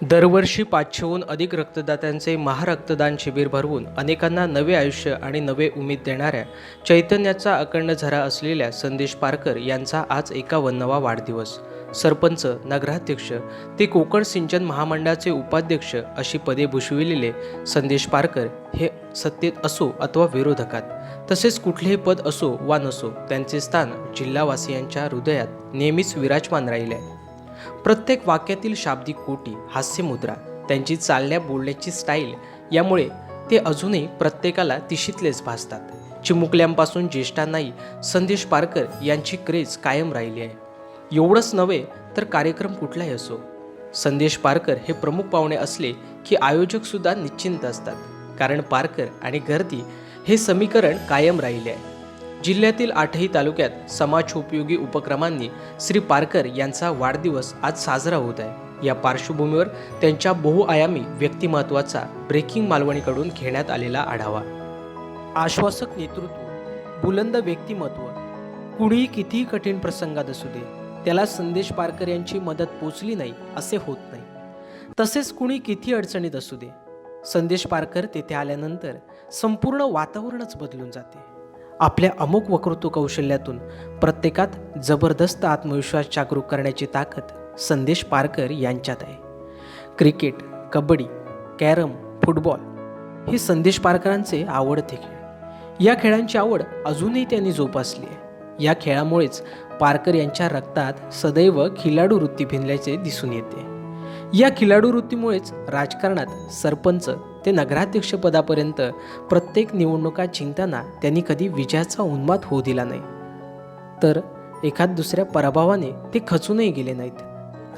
दरवर्षी 500हून अधिक रक्तदात्यांचे महारक्तदान शिबिर भरवून अनेकांना नवे आयुष्य आणि नवे उमेद देणाऱ्या चैतन्याचा अखंड झरा असलेल्या संदेश पारकर यांचा आज 51वा वाढदिवस. सरपंच, नगराध्यक्ष ते कोकण सिंचन महामंडळाचे उपाध्यक्ष अशी पदे भूषविलेले संदेश पारकर हे सत्तेत असो अथवा विरोधकात, तसेच कुठलेही पद असो वा नसो, त्यांचे स्थान जिल्हावासियांच्या हृदयात नेहमीच विराजमान राहिले आहे. प्रत्येक वाक्यातील शाब्दिक कोटी, हास्यमुद्रा, त्यांची चालण्या बोलण्याची स्टाईल यामुळे ते अजूनही प्रत्येकाला तिशीतलेच भासतात. चिमुकल्यांपासून ज्येष्ठांनाही संदेश पारकर यांची क्रेज कायम राहिली आहे. एवढंच नव्हे तर कार्यक्रम कुठलाही असो, संदेश पारकर हे प्रमुख पाहुणे असले की आयोजक सुद्धा निश्चिंत असतात, कारण पारकर आणि गर्दी हे समीकरण कायम राहिले आहे. जिल्ह्यातील 8ही तालुक्यात समाजोपयोगी उपक्रमांनी श्री पारकर यांचा वाढदिवस आज साजरा होत आहे. या पार्श्वभूमीवर त्यांच्या बहुआयामी व्यक्तिमत्वाचा ब्रेकिंग मालवणीकडून घेण्यात आलेला आढावा. आश्वासक नेतृत्व, बुलंद व्यक्तिमत्व, कुणीही कितीही कठीण प्रसंगात असू दे, त्याला संदेश पारकर यांची मदत पोचली नाही असे होत नाही. तसेच कुणी किती अडचणीत असू दे, संदेश पारकर तेथे आल्यानंतर संपूर्ण वातावरणच बदलून जाते. आपल्या अमुक वक्तृत्व कौशल्यातून प्रत्येकात जबरदस्त आत्मविश्वास जागरूक करण्याची ताकद संदेश पारकर यांच्यात आहे. क्रिकेट, कबड्डी, कॅरम, फुटबॉल हे संदेश पारकरांचे आवडते खेळ. या खेळांची आवड अजूनही त्यांनी जोपासली आहे. या खेळामुळेच पारकर यांच्या रक्तात सदैव खिलाडू वृत्ती भिनल्याचे दिसून येते. या खिलाडू वृत्तीमुळेच राजकारणात सरपंच ते नगराध्यक्षपदापर्यंत प्रत्येक निवडणुका जिंकताना त्यांनी कधी विजयाचा उन्माद होऊ दिला नाही, तर एखाद दुसऱ्या पराभवाने ते खचूनही गेले नाहीत.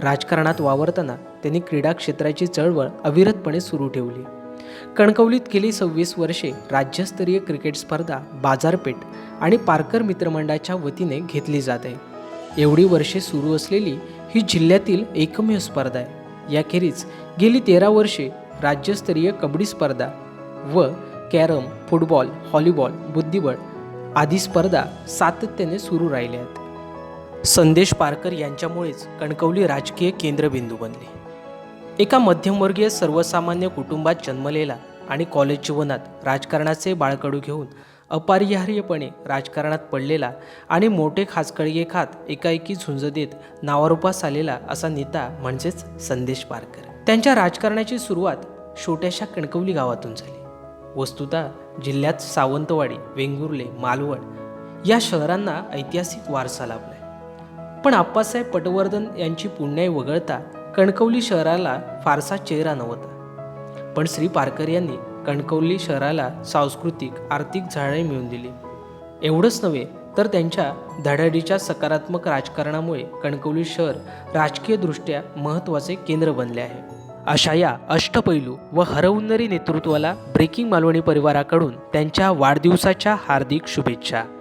राजकारणात वावरताना त्यांनी क्रीडा क्षेत्राची चळवळ अविरतपणे सुरू ठेवली. कणकवलीत गेली 26 वर्षे राज्यस्तरीय क्रिकेट स्पर्धा बाजारपेठ आणि पारकर मित्रमंडळाच्या वतीने घेतली जात आहे. एवढी वर्षे सुरू असलेली ही जिल्ह्यातील एकमेव स्पर्धा आहे. याखेरीज गेली 13 वर्षे राज्यस्तरीय कबड्डी स्पर्धा व कॅरम, फुटबॉल, व्हॉलीबॉल, बुद्धिबळ आदी स्पर्धा सातत्याने सुरू राहिल्या आहेत. संदेश पारकर यांच्यामुळेच कणकवली राजकीय केंद्रबिंदू बनले. एका मध्यमवर्गीय सर्वसामान्य कुटुंबात जन्मलेला आणि कॉलेज जीवनात राजकारणाचे बाळकडू घेऊन अपरिहार्यपणे राजकारणात पडलेला आणि मोठे खाचखळगे खात एकाएकी झुंज देत नावारूपास आलेला असा नेता म्हणजेच संदेश पारकर. त्यांच्या राजकारणाची सुरुवात छोट्याशा कणकवली गावातून झाली. वस्तुतः जिल्ह्यात सावंतवाडी, वेंगुर्ले, मालवण या शहरांना ऐतिहासिक वारसा लाभलाय. पण आप्पासाहेब पटवर्धन यांची पुण्याई वगळता कणकवली शहराला फारसा चेहरा नव्हता. पण श्री पारकर यांनी कणकवली शहराला सांस्कृतिक, आर्थिक झळाळी मिळवून दिली. एवढंच नव्हे तर त्यांच्या धडाडीच्या सकारात्मक राजकारणामुळे कणकवली शहर राजकीयदृष्ट्या महत्त्वाचे केंद्र बनले आहे. अशा या अष्टपैलू व हरहुन्नरी नेतृत्वाला ब्रेकिंग मालवणी परिवाराकडून त्यांच्या वाढदिवसाच्या हार्दिक शुभेच्छा.